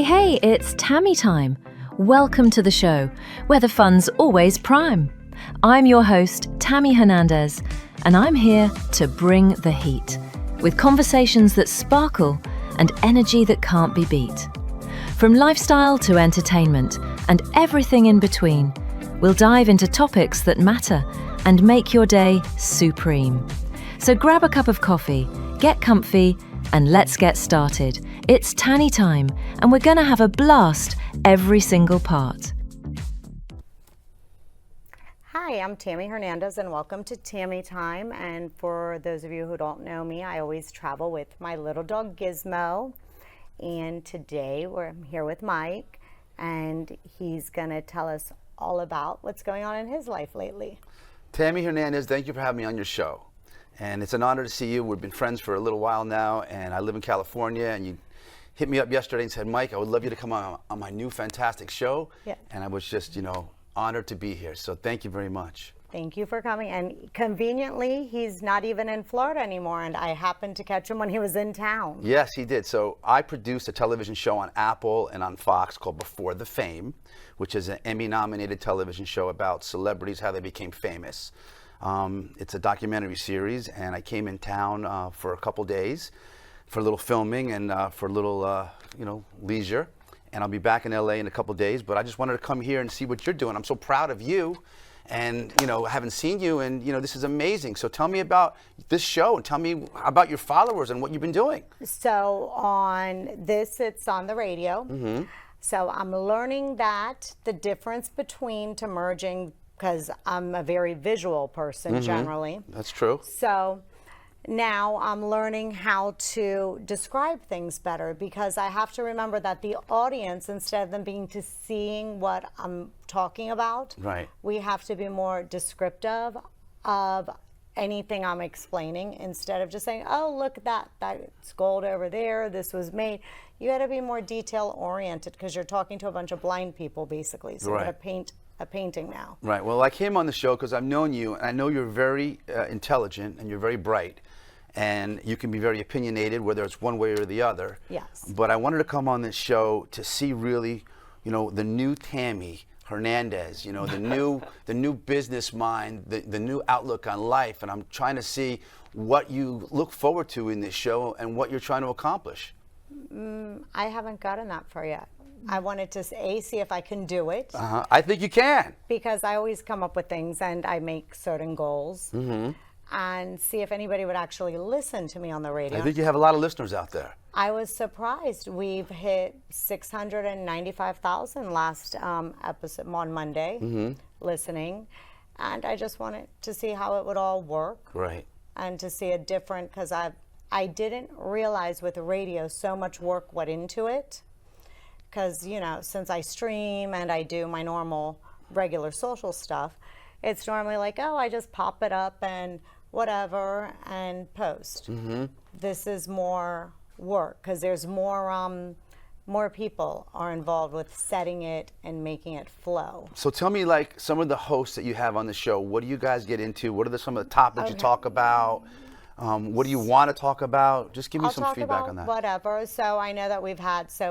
Hey, it's Tammy time. Welcome to the show, where the fun's always prime. I'm your host, Tammy Hernandez, and I'm here to bring the heat, with conversations that sparkle and energy that can't be beat. From lifestyle to entertainment and everything in between, we'll dive into topics that matter and make your day supreme. So grab a cup of coffee, get comfy, and let's get started. It's Tanny time, and we're gonna have a blast every single part. Hi, I'm Tammy Hernandez, and welcome to Tammy Time. And for those of you who don't know me, I always travel with my little dog Gizmo. And today I'm here with Mike, and he's gonna tell us all about what's going on in his life lately. Tammy Hernandez, thank you for having me on your show. And it's an honor to see you. We've been friends for a little while now, and I live in California, and you hit me up yesterday and said, Mike, I would love you to come on my new fantastic show. Yeah. And I was just, honored to be here. So thank you very much. Thank you for coming. And conveniently, he's not even in Florida anymore, and I happened to catch him when he was in town. Yes, he did. So I produced a television show on Apple and on Fox called Before the Fame, which is an Emmy-nominated television show about celebrities, how they became famous. It's a documentary series, and I came in town for a couple days for a little filming and for a little, leisure. And I'll be back in LA in a couple days, but I just wanted to come here and see what you're doing. I'm so proud of you, and I haven't seen you, and this is amazing. So tell me about this show, and tell me about your followers and what you've been doing. So on this, it's on the radio. Mm-hmm. So I'm learning that the difference between to merging, because I'm a very visual person generally. That's true. So now I'm learning how to describe things better, because I have to remember that the audience, instead of them being to seeing what I'm talking about, right, we have to be more descriptive of anything I'm explaining, instead of just saying, oh, look at that, that's gold over there, this was made. You got to be more detail oriented, because you're talking to a bunch of blind people basically. So right. you got to paint a painting now. Right. Well, I came on the show because I've known you, and I know you're very intelligent and you're very bright, and you can be very opinionated, whether it's one way or the other. Yes. But I wanted to come on this show to see really, the new Tammy Hernandez, the new business mind, the new outlook on life, and I'm trying to see what you look forward to in this show and what you're trying to accomplish. I haven't gotten that far yet. I wanted to see if I can do it. I think you can. Because I always come up with things, and I make certain goals. And see if anybody would actually listen to me on the radio. I think you have a lot of listeners out there. I was surprised. We've hit 695,000 last episode on Monday, listening. And I just wanted to see how it would all work. Right. And to see a different, because I didn't realize with radio so much work went into it. Because, since I stream and I do my normal regular social stuff, it's normally like, oh, I just pop it up and whatever and post. This is more work, because there's more people are involved with setting it and making it flow. So tell me, like, some of the hosts that you have on the show, what do you guys get into? What are some of the topics you talk about? What do you want to talk about? Just give me some feedback on that. Whatever. So I know that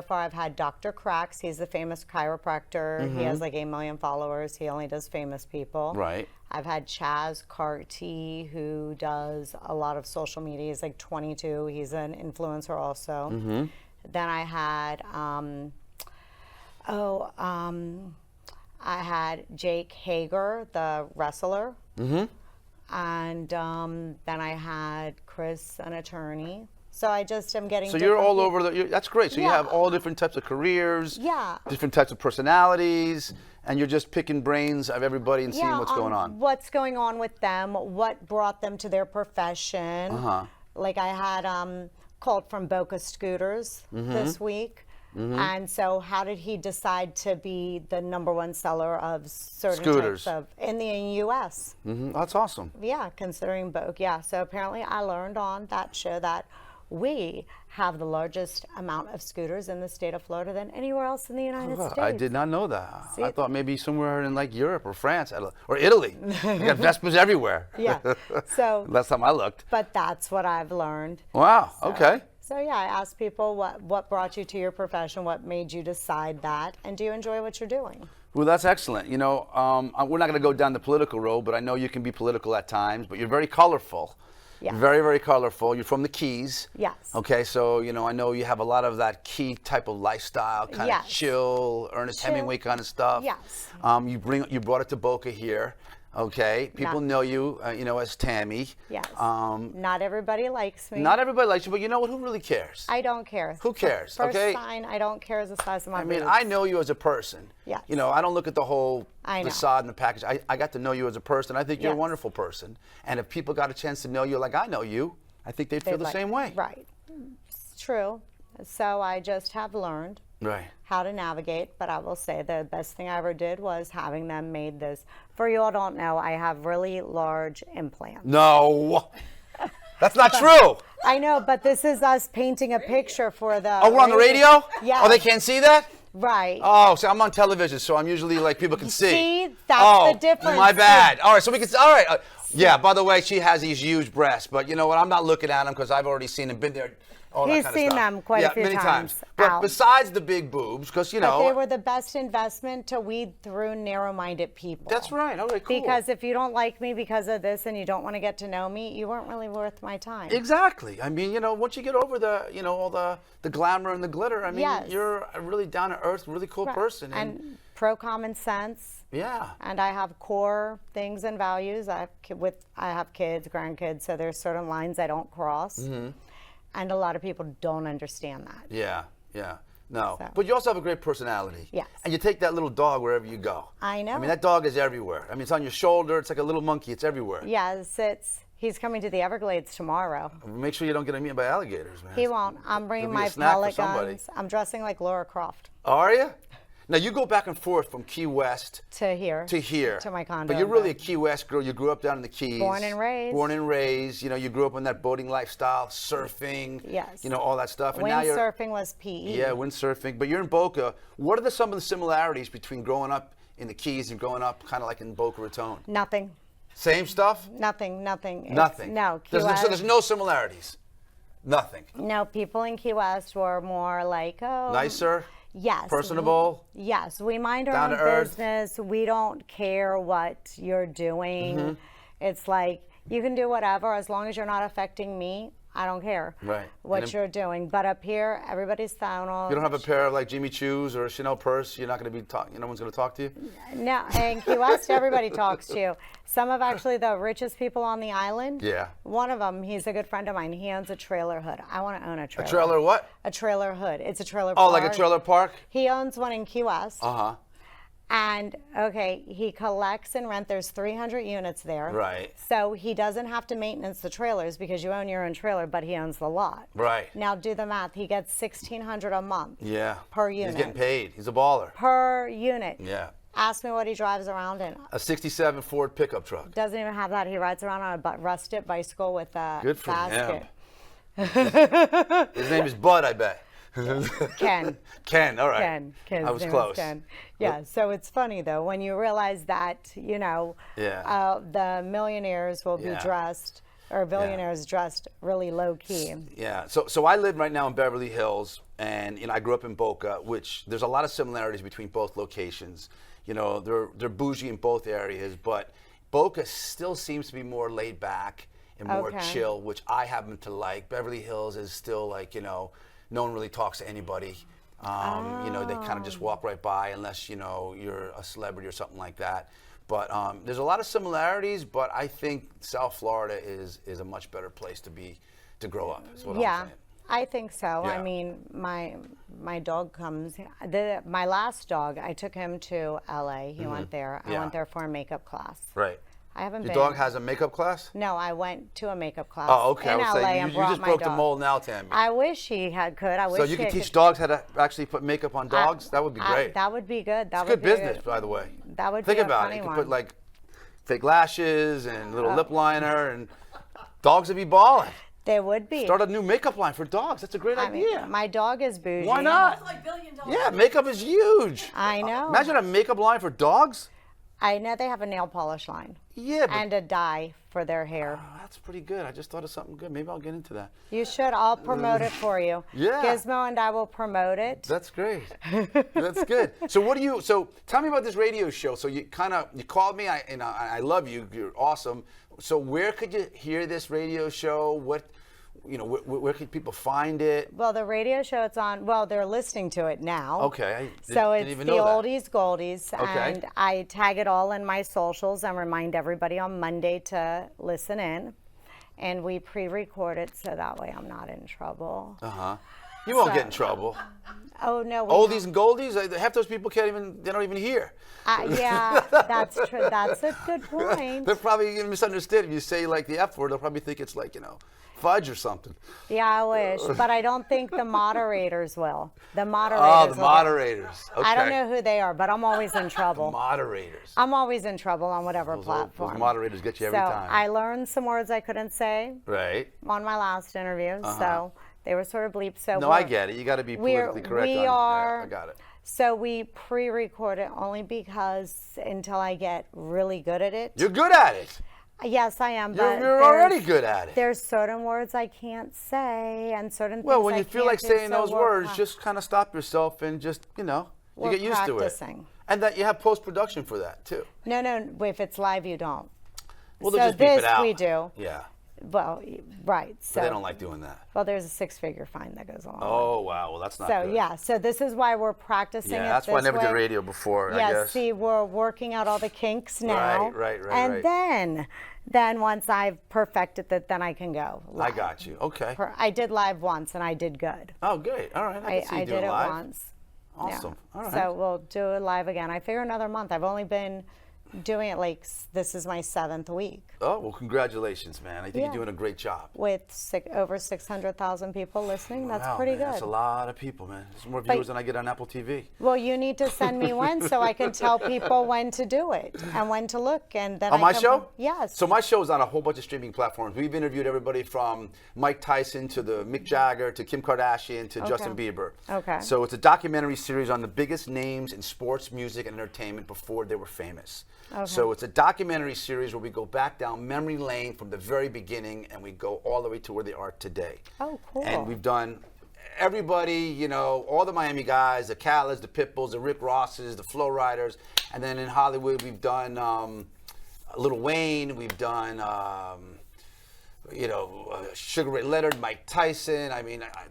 I've had Dr. Cracks. He's the famous chiropractor. He has like 8 million followers. He only does famous people. Right. I've had Chaz Carty, who does a lot of social media. He's like 22. He's an influencer also. Then I had, I had Jake Hager, the wrestler. And then I had Chris, an attorney. So I just am getting. So you're all over that's great. So you have all different types of careers, different types of personalities, and you're just picking brains of everybody and seeing what's going on. What's going on with them? What brought them to their profession? Like I had called from Boca Scooters this week. And so how did he decide to be the #1 seller of certain scooters types in the U.S.? That's awesome. Yeah, considering Boca. Yeah, so apparently I learned on that show that we have the largest amount of scooters in the state of Florida than anywhere else in the United States. I did not know that. I thought maybe somewhere in like Europe or France or Italy. You got Vespas everywhere. Yeah. So last time I looked. But that's what I've learned. Wow. Okay. So yeah, I ask people what brought you to your profession, what made you decide that, and do you enjoy what you're doing? Well, that's excellent. You know, we're not going to go down the political road, but I know you can be political at times, but you're very colorful. Yes. Very, very colorful. You're from the Keys. Yes. Okay, so, you know, I know you have a lot of that Key type of lifestyle, kind Yes. of chill, Ernest Chill. Hemingway kind of stuff. Yes. You brought it to Boca here. Okay, people know you, you know, as Tammy. Yes. Not everybody likes me. Not everybody likes you, but you know what? Who really cares? I don't care. Who cares? First Okay. sign, I don't care is the size of my I mean, boobs. I know you as a person. Yes. You know, I don't look at the whole I know. facade and the package. I got to know you as a person. I think you're a Yes. wonderful person. And if people got a chance to know you like I know you, I think they'd feel the same way. Right. It's true. So I just have learned Right. how to navigate, but I will say the best thing I ever did was having them made this. For you all don't know, I have really large implants. No. That's not true. I know, but this is us painting a picture for the. Oh, we're on the radio? Yeah. Oh, they can't see that? Right. Oh, so I'm on television, so I'm usually like people can see. See? That's Oh, the difference. my bad. All right, so we can. All right. Yeah. By the way, she has these huge breasts, but you know what? I'm not looking at them because I've already seen them, been there. All that He's kind of seen stuff. them quite a few many times. But Ow. besides the big boobs, because you know. But they were the best investment to weed through narrow-minded people. That's right. All right. Cool. Because if you don't like me because of this and you don't want to get to know me, you weren't really worth my time. Exactly. I mean, you know, once you get over the, you know, all the glamour and the glitter, I mean, Yes. you're a really down to earth, really cool Right. person. And pro common sense. yeah. And I have core things and values. I have kids, grandkids, so there's certain lines I don't cross. Mm-hmm. And a lot of people don't understand that. Yeah. Yeah. No. So. But you also have a great personality. Yes. And you take that little dog wherever you go. I know. I mean, that dog is everywhere. I mean, it's on your shoulder. It's like a little monkey. It's everywhere. Yes, he's coming to the Everglades tomorrow. Make sure you don't get eaten by alligators, man. He won't. I'm bringing It'll be a my snack for pellet somebody. guns. I'm dressing like Laura Croft. Are you? Now, you go back and forth from Key West To here. to my condo. But you're really a Key West girl. You grew up down in the Keys. Born and raised. Born and raised. You know, you grew up in that boating lifestyle, surfing. Yes. You know, all that stuff. And now you're, Windsurfing was PE. yeah, windsurfing. But you're in Boca. What are some of the similarities between growing up in the Keys and growing up kind of like in Boca Raton? Nothing. Same stuff? Nothing. Nothing. No. Key So West. there's no similarities. Nothing. No, people in Key West were more like, oh. Nicer? Yes. Personable? Yes, we mind our Down own to earth? business. We don't care what you're doing. Mm-hmm. It's like you can do whatever as long as you're not affecting me. I don't care Right. what And you're doing. But up here, everybody's down. You don't have a pair of like Jimmy Choo's or a Chanel purse. You're not going to be talking. No one's going to talk to you. No, in Key West, everybody talks to you. Some of actually the richest people on the island. Yeah. One of them, he's a good friend of mine. He owns a trailer hood. I want to own a A trailer. trailer what? A trailer hood. It's a trailer. Oh, like a park. trailer park? He owns one in Key West. Uh huh. And okay, he collects and rent. There's 300 units there. Right. So he doesn't have to maintenance the trailers because you own your own trailer, but he owns the lot. Right. Now do the math. He gets $1,600 a month Yeah. per unit. He's getting paid. He's a baller. Per unit. Yeah. Ask me what he drives around in. A '67 Ford pickup truck. Doesn't even have that. He rides around on a rusted bicycle with a Good for basket. him. His name is Bud, I bet. Ken. Ken. All right. Ken. Ken's I was name is close. Ken. Yeah. So it's funny though when you realize that Yeah. the millionaires will be Yeah. dressed or billionaires dressed really low key. Yeah. So I live right now in Beverly Hills, and I grew up in Boca, which there's a lot of similarities between both locations. You know, they're bougie in both areas, but Boca still seems to be more laid back and more Okay. chill, which I happen to like. Beverly Hills is still like, no one really talks to anybody. They kind of just walk right by unless, you're a celebrity or something like that. But there's a lot of similarities, but I think South Florida is a much better place to grow up, is what I'm Yeah. saying. I think so. Yeah. I mean, my dog comes. My last dog, I took him to LA. He went there. I Yeah. went there for a makeup class. Right. I haven't Your been. dog has a makeup class? No, I went to a makeup class. Oh, okay. In I was LA saying, and you brought just my broke the dog. mold now, Tammy. I wish he could. I wish So you he can teach dogs how to actually put makeup on dogs? That would be great. That would be good. That It's would good be business, by the way. That would Think be a about funny it. You could one. put like fake lashes and little lip liner, and dogs would be balling. There would be. Start a new makeup line for dogs. That's a great I mean, idea. my dog is bougie. Why not? Like $1 billion. Yeah, makeup is huge. I know. Imagine a makeup line for dogs. I know they have a nail polish line. Yeah, but And a dye for their hair. oh, that's pretty good. I just thought of something good. Maybe I'll get into that. You should. I'll promote it for you. Yeah. Gizmo and I will promote it. That's great. That's good. So what do you? So tell me about this radio show. So you called me. I love you. You're awesome. So where could you hear this radio show? What, where could people find it? Well, the radio show it's on. Well, they're listening to it now. Okay. So it's even the know that. Oldies Goldies, Okay. and I tag it all in my socials and remind everybody on Monday to listen in. And we pre-record it so that way I'm not in trouble. You won't So- get in trouble. Oh no. Oldies and Goldies. Half those people they don't even hear. Yeah, that's true. That's a good point. They're probably gonna misunderstand if you say like the F word. They'll probably think it's like fudge or something. Yeah, I wish, but I don't think the moderators will. The moderators. Oh, the will get- moderators. Okay. I don't know who they are, but I'm always in trouble. Moderators. I'm always in trouble on whatever platform. Those moderators get you every so time. I learned some words I couldn't say Right. on my last interview, so they were sort of bleeped. So No, I get it. You got to be politically correct. We on are. Yeah, I got it. So we pre-record it only because until I get really good at it. You're good at it. Yes, I am. But You're already good at it. There's certain words I can't say, and certain things Well, when I you feel can't like do, saying so those we're words, pra- just kind of stop yourself and just, you We're get used to it. practicing. And that you have post-production for that, too. No. If it's live, you don't. Well, so they'll just beep this it out. we do. Yeah. Well, right. But So they don't like doing that. well, there's a 6-figure fine that goes along. Oh, wow. Well, that's not So good. yeah, so this is why we're practicing Yeah, it that's why I this never did way. radio before, I Yeah, guess. see, we're working out all the kinks now. Right. And then once I've perfected that, then I can go live. I got you. Okay. I did live once and I did good. Oh, great. All right. I can see you I doing did it live. once. Awesome. Yeah. All right. So we'll do it live again. I figure another month. I've only been doing it this is my 7th week Oh, well, congratulations, man. I think Yeah. you're doing a great job. with over 600,000 people listening. That's Wow, pretty man, good. That's a lot of people, man. There's more viewers than I get on Apple TV. Well, you need to send me one so I can tell people when to do it and when to look, and then On I my can- show? Yes. So my show is on a whole bunch of streaming platforms. We've interviewed everybody from Mike Tyson to the Mick Jagger to Kim Kardashian to Justin Bieber. Okay. So it's a documentary series on the biggest names in sports, music, and entertainment before they were famous. Okay. So it's a documentary series where we go back down memory lane from the very beginning and we go all the way to where they are today. Oh, cool. And we've done everybody, all the Miami guys, the Khaled's, the Pitbulls, the Rick Rosses, the Flow Riders, and then in Hollywood we've done Lil Wayne, we've done Sugar Ray Leonard, Mike Tyson,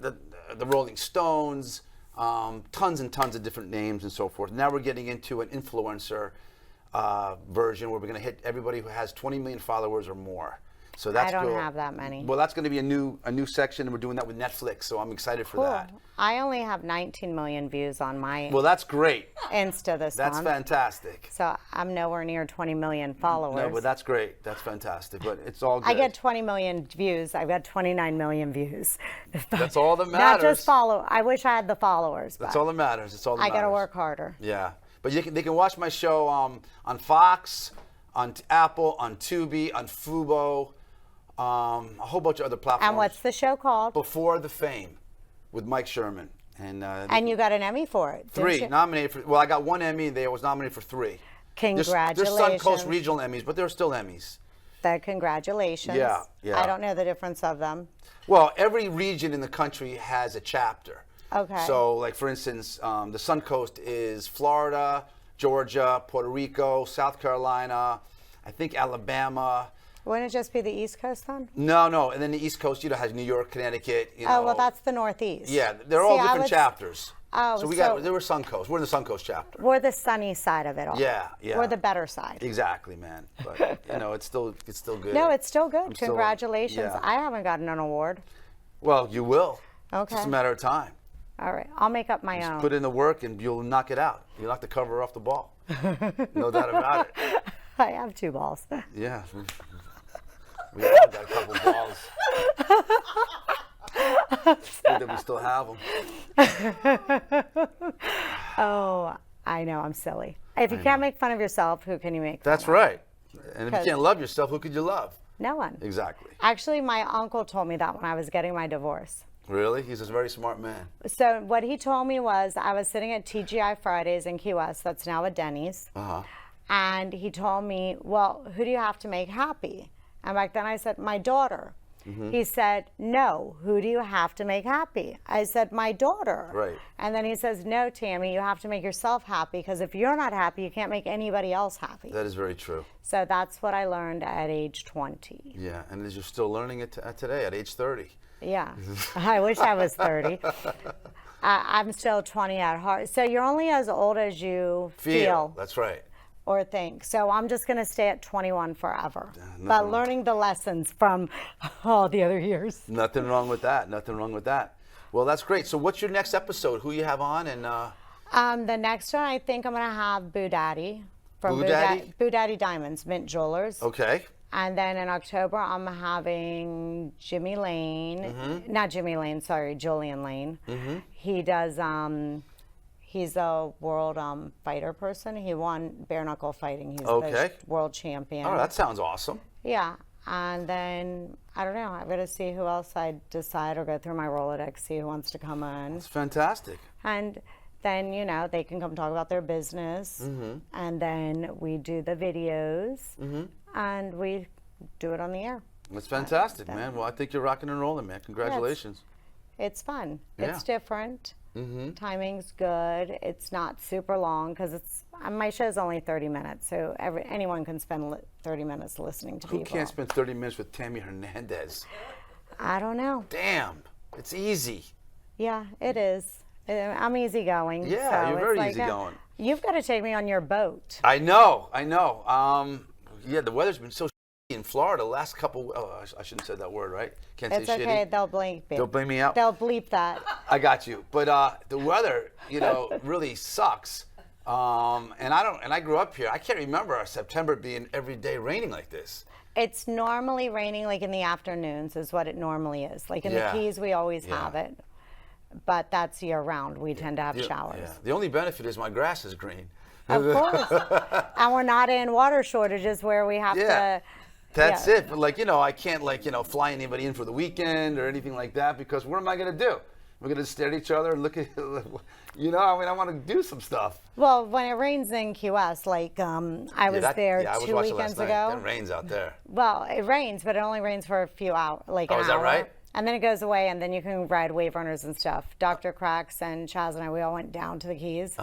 the Rolling Stones, tons and tons of different names and so forth. Now we're getting into an influencer version where we're going to hit everybody who has 20 million followers or more. So that's I don't cool. have that many. Well, that's going to be a new section, and we're doing that with Netflix. So I'm excited for Cool. that. I only have 19 million views on my Well, that's great. Insta this That's month. fantastic. So I'm nowhere near 20 million followers. No, but that's great. That's fantastic. But it's all good. I get 20 million views. I've got 29 million views. That's all that Not matters. just follow. I wish I had the followers. That's but all that matters. It's all that I matters. got to work harder. Yeah, but they can watch my show on Fox, on Apple, on Tubi, on Fubo, a whole bunch of other platforms. And what's the show called? Before the Fame, with Mike Sherman. And you got an Emmy for it. didn't 3 you? nominated for. Well, I got 1 Emmy. They was nominated for 3. Congratulations. There's Suncoast regional Emmys, but they're still Emmys. Congratulations. Yeah. I don't know the difference of them. Well, every region in the country has a chapter. Okay. So, like for instance, the Suncoast is Florida, Georgia, Puerto Rico, South Carolina, I think Alabama. Wouldn't it just be the East Coast then? No. And then the East Coast, has New York, Connecticut. Oh, well, that's the Northeast. Yeah, they're all See, I different would- chapters. Oh, so so- they were Suncoast. We're the Suncoast chapter. We're the sunny side of it all. Yeah. We're the better side. Exactly, man. But it's still good. No, it's still good. I'm still- Congratulations. yeah. I haven't gotten an award. Well, you will. Okay. It's just a matter of time. All right. I'll make up my Just own. put in the work and you'll knock it out. You'll knock the cover off the ball. No doubt about it. I have 2 balls. Yeah. We all got a couple balls. Good that we still have them. Oh, I know. I'm silly. If you can't make fun of yourself, who can you make fun That's of? right. And if you 'Cause- can't love yourself, who could you love? No one. Exactly. Actually, my uncle told me that when I was getting my divorce. Really? He's a very smart man. So what he told me was I was sitting at TGI Fridays in Key West. That's now a Denny's. Uh-huh. And he told me, well, who do you have to make happy? And back then I said, my daughter. He said, no, who do you have to make happy? I said, my daughter. Right. And then he says, no, Tammy, you have to make yourself happy, because if you're not happy, you can't make anybody else happy. That is very true. So that's what I learned at age 20. Yeah, and you're still learning it today at age 30. Yeah, I wish I was 30. I'm still 20 at heart. So you're only as old as you feel. That's right. Or think. So I'm just going to stay at 21 forever. nothing But wrong. learning the lessons from all the other years. Nothing wrong with that. Nothing wrong with that. Well, that's great. So what's your next episode? Who you have on? And The next one, I think I'm going to have Boo Daddy. From Boo Daddy? Boo Daddy Diamonds, Mint Jewelers. Okay. And then in October, I'm having Jimmy Lane. Not Jimmy Lane, sorry, Julian Lane. He does, he's a world fighter person. He won bare knuckle fighting. He's the world champion. Oh, that sounds awesome. Yeah. And then, I don't know, I've got to see who else I decide, or go through my Rolodex, see who wants to come in. It's fantastic. And then, you know, they can come talk about their business. And then we do the videos. And we do it on the air. That's fantastic, man. Well, I think you're rocking and rolling, man. Congratulations. It's fun. Yeah. It's different. Timing's good. It's not super long, because it's my show's only 30 minutes, so anyone can spend 30 minutes listening to Who people. can't spend 30 minutes with Tammy Hernandez? I don't know. Damn, it's easy. Yeah, it is. I'm easygoing. Yeah, so you're it's very like, easygoing. You've got to take me on your boat. I know. Yeah, the weather's been so in Florida the last couple. Oh, I shouldn't have said that word, right? Can't It's say okay. shitty. They'll bleep it. They'll blame me out. They'll bleep that. I got you. But the weather, really sucks. And I grew up here. I can't remember September being every day raining like this. It's normally raining like in the afternoons is what it normally is. Like in the Keys, we always have it. But that's year round. We tend to have showers. Yeah. The only benefit is my grass is green. Of course. And we're not in water shortages where we have to. That's it. But I can't fly anybody in for the weekend or anything like that, because what am I going to do? We're going to stare at each other and look at, I want to do some stuff. Well, when it rains in Key West, I was there I was 2 watching weekends last night. ago. It rains out there. Well, it rains, but it only rains for a few hours, like an hour. Is that right? And then it goes away, and then you can ride wave runners and stuff. Dr. Cracks and Chaz and I, we all went down to the Keys.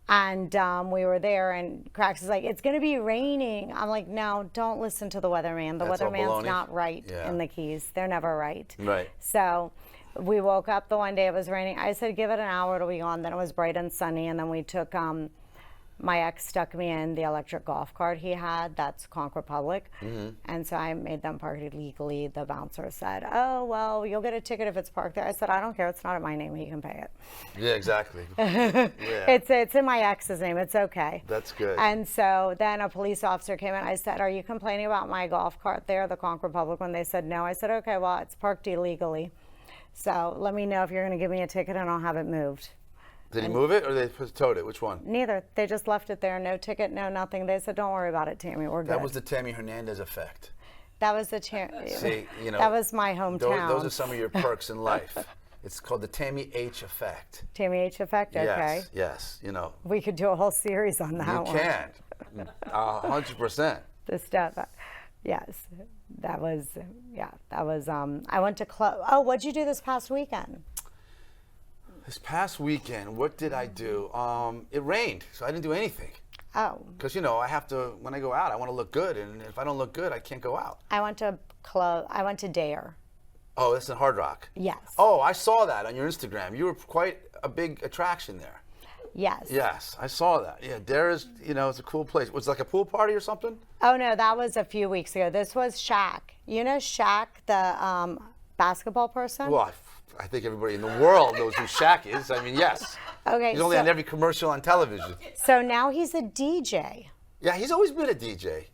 And we were there, and Cracks is like, it's going to be raining. I'm like, no, don't listen to the weatherman. The That's all weatherman's baloney. not right in the Keys. They're never right. Right. So we woke up the one day it was raining. I said, give it an hour, it'll be gone. Then it was bright and sunny, and then we took, my ex stuck me in the electric golf cart he had. That's Concord Public. And so I made them park it legally. The bouncer said, oh, well, you'll get a ticket if it's parked there. I said, I don't care. It's not in my name. He can pay it. Yeah, exactly. Yeah. It's in my ex's name. It's okay. That's good. And so then a police officer came in. I said, are you complaining about my golf cart there, the Concord Public one? They said, no. I said, okay, well, it's parked illegally. So let me know if you're going to give me a ticket, and I'll have it moved. Did he move it, or they towed it? Which one? Neither. They just left it there. No ticket, no nothing. They said, don't worry about it, Tammy. We're good. That was the Tammy Hernandez effect. That was the See, that was my hometown. Those are some of your perks in life. It's called the Tammy H effect. Tammy H effect. Okay. Yes. We could do a whole series on that one. You can. 100%. The stuff. Yes. That was. I went to club. Oh, what'd you do this past weekend? This past weekend, what did I do? It rained, so I didn't do anything. Oh. Because I have to. When I go out, I want to look good, and if I don't look good, I can't go out. I went to club. I went to Dare. Oh, that's in Hard Rock. Yes. Oh, I saw that on your Instagram. You were quite a big attraction there. Yes. Yes, I saw that. Yeah, Dare is, it's a cool place. Was it like a pool party or something? Oh no, that was a few weeks ago. This was Shaq. You know Shaq, the basketball person? Well, I think everybody in the world knows who Shaq is. I mean, yes. Okay. He's only on every commercial on television. So now he's a DJ. Yeah, he's always been a DJ.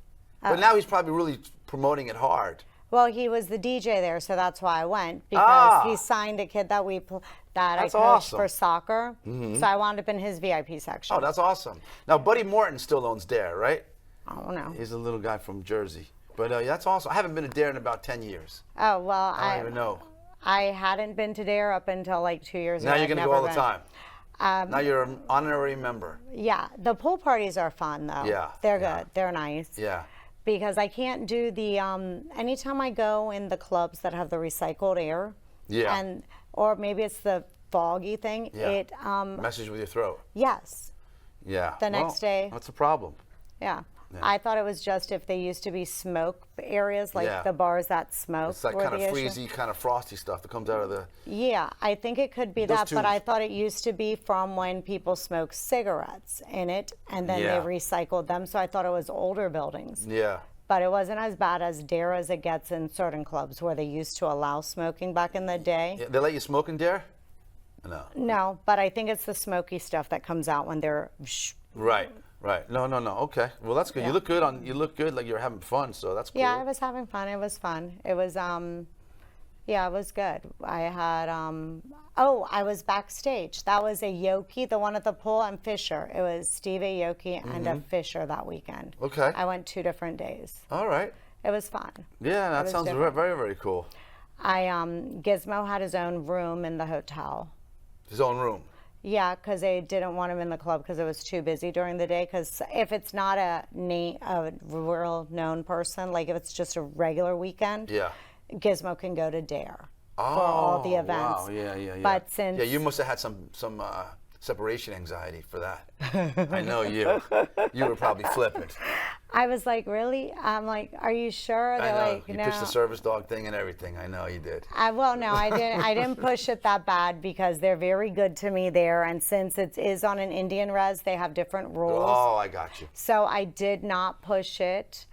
But now he's probably really promoting it hard. Well, he was the DJ there, so that's why I went, because he signed a kid that I coached awesome. for soccer. So I wound up in his VIP section. Oh, that's awesome. Now, Buddy Morton still owns Dare, right? I don't know. He's a little guy from Jersey. But that's awesome. I haven't been to Dare in about 10 years. Oh, well, I don't even know. I hadn't been to Dare up until like 2 years ago. Now you're going to go all the time. Now you're an honorary member. Yeah, the pool parties are fun though. Yeah, They're yeah. good. They're nice. Yeah. Because I can't do the anytime I go in the clubs that have the recycled air. Yeah. And or maybe it's the foggy thing. Yeah. It Messes with your throat. yes. Yeah. The next day. That's a problem. Yeah. Yeah. I thought it was just if they used to be smoke areas, like Yeah. the bars that smoke. It's like were kind of the issue. freezy, kind of frosty stuff that comes out of the. Yeah, I think it could be Those that, but I tubes. thought it used to be from when people smoked cigarettes in it, and then Yeah. they recycled them. So I thought it was older buildings. Yeah. But it wasn't as bad as dare as it gets in certain clubs where they used to allow smoking back in the day. Yeah. They let you smoke in there? No. No, but I think it's the smoky stuff that comes out when they're. Right. Right. No. Okay. Well, that's good. Yeah. You look good You look good, like you're having fun. So that's cool. Yeah, I was having fun. It was fun. It was yeah, it was good. I had I was backstage. That was a Yoki, the one at the pool, and Fisher. It was Steve Aoki and a Fisher that weekend. Okay. I went 2 different days. All right. It was fun. Yeah, that was sounds different. very, very cool. Gizmo had his own room in the hotel. His own room. Yeah, because they didn't want him in the club because it was too busy during the day. Because if it's not a real known person, like if it's just a regular weekend, Yeah. Gizmo can go to Dare Oh, for all the events. Wow. Yeah. But since you must have had some separation anxiety for that. I know you. You were probably flippant. I was like, really? I'm like, are you sure? I They're know. like, You no. pitched the service dog thing and everything. I know you did. Well, no, I didn't. I didn't push it that bad because they're very good to me there. And since it is on an Indian res, they have different rules. Oh, I got you. So I did not push it.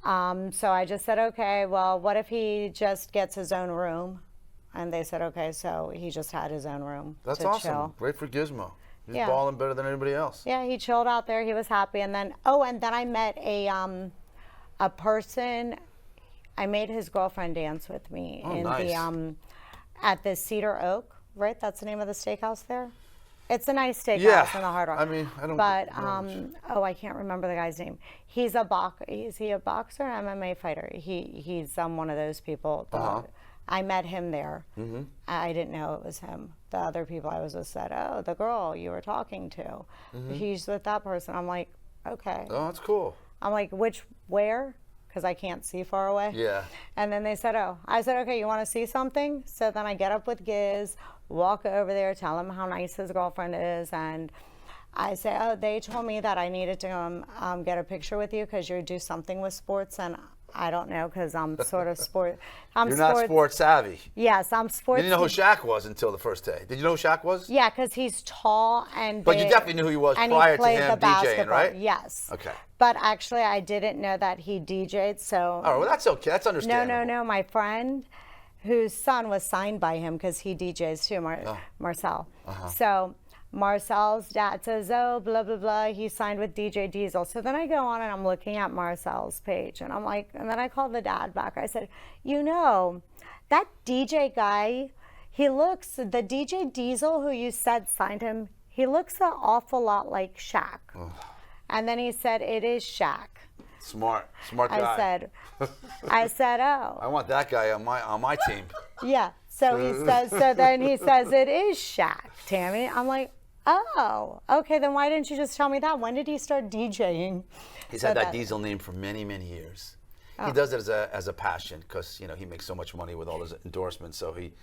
So I just said, okay, well, what if he just gets his own room? And they said, okay, so he just had his own room That's to awesome. chill. Great for Gizmo. He's Yeah. balling better than anybody else. Yeah, he chilled out there. He was happy. And then, and then I met a person. I made his girlfriend dance with me Oh, in nice. the at the Cedar Oak, right? That's the name of the steakhouse there. It's a nice steakhouse Yeah. in the Hard Rock. I mean, I don't. But know. I can't remember the guy's name. He's a Is he a boxer, or MMA fighter? He's one of those people. I met him there. Mm-hmm. I didn't know it was him. The other people I was with said, "Oh, the girl you were talking to, he's with that person." I'm like, okay. Oh, that's cool. I'm like, where? Because I can't see far away. Yeah. And then they said, I said, okay, you want to see something? So then I get up with Giz, walk over there, tell him how nice his girlfriend is, and I say, they told me that I needed to get a picture with you because you do something with sports, and I don't know because I'm sort of sport. You're not sports savvy. Yes, I'm sports. You didn't know who Shaq was until the first day. Did you know who Shaq was? Yeah, because he's tall and But you big, definitely knew who he was and prior he to played him the DJing, basketball. right? Yes. Okay. But actually, I didn't know that he DJ'd, so. All right, well, that's okay. That's understandable. No. My friend, whose son was signed by him because he DJs too, Marcel. So Marcel's dad says, blah, blah, blah. He signed with DJ Diesel. So then I go on and I'm looking at Marcel's page. And I'm like, and then I called the dad back. I said, that DJ guy, the DJ Diesel who you said signed him, he looks an awful lot like Shaq. And then he said, it is Shaq. Smart guy. I said, oh. I want that guy on my team. Yeah. So then he says, it is Shaq, Tammy. I'm like, oh, okay, then why didn't you just tell me that? When did he start DJing? He's had that Diesel name for many, many years. He does it as a passion because, he makes so much money with all his endorsements. So he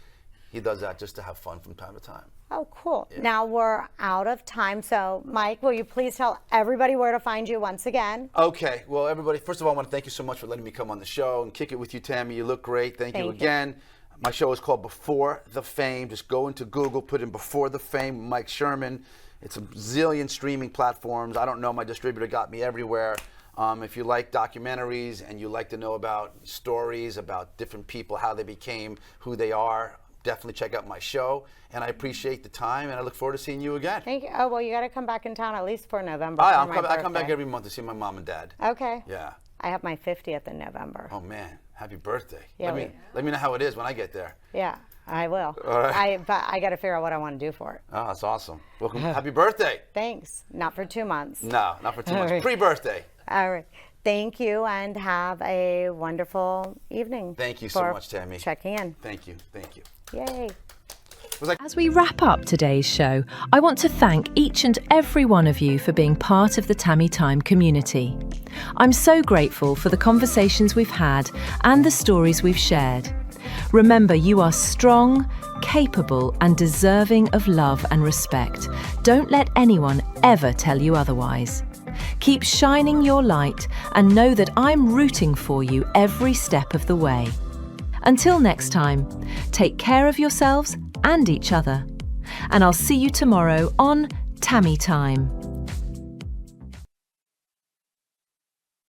does that just to have fun from time to time. Oh, cool. Yeah. Now we're out of time. So, Mike, will you please tell everybody where to find you once again? Okay. Well, everybody, first of all, I want to thank you so much for letting me come on the show and kick it with you, Tammy. You look great. Thank you again. My show is called Before the Fame. Just go into Google, put in Before the Fame, Mike Sherman. It's a zillion streaming platforms. I don't know. My distributor got me everywhere. If you like documentaries and you like to know about stories about different people, how they became who they are, definitely check out my show. And I appreciate the time, and I look forward to seeing you again. Thank you. Oh, well, you got to come back in town at least for November. I come back every month to see my mom and dad. Okay. Yeah. I have my 50th in November. Oh, man. Happy birthday. Yeah, let me know how it is when I get there. Yeah, I will. All right. But I got to figure out what I want to do for it. Oh, that's awesome. Welcome. Happy birthday. Thanks. Not for 2 months. No, not for 2 months. Right. Pre-birthday. All right. Thank you, and have a wonderful evening. Thank you so much, Tammy. Checking in. Thank you. Yay. As we wrap up today's show, I want to thank each and every one of you for being part of the Tammy Time community. I'm so grateful for the conversations we've had and the stories we've shared. Remember, you are strong, capable, and deserving of love and respect. Don't let anyone ever tell you otherwise. Keep shining your light and know that I'm rooting for you every step of the way. Until next time, take care of yourselves and each other. And I'll see you tomorrow on Tammy Time.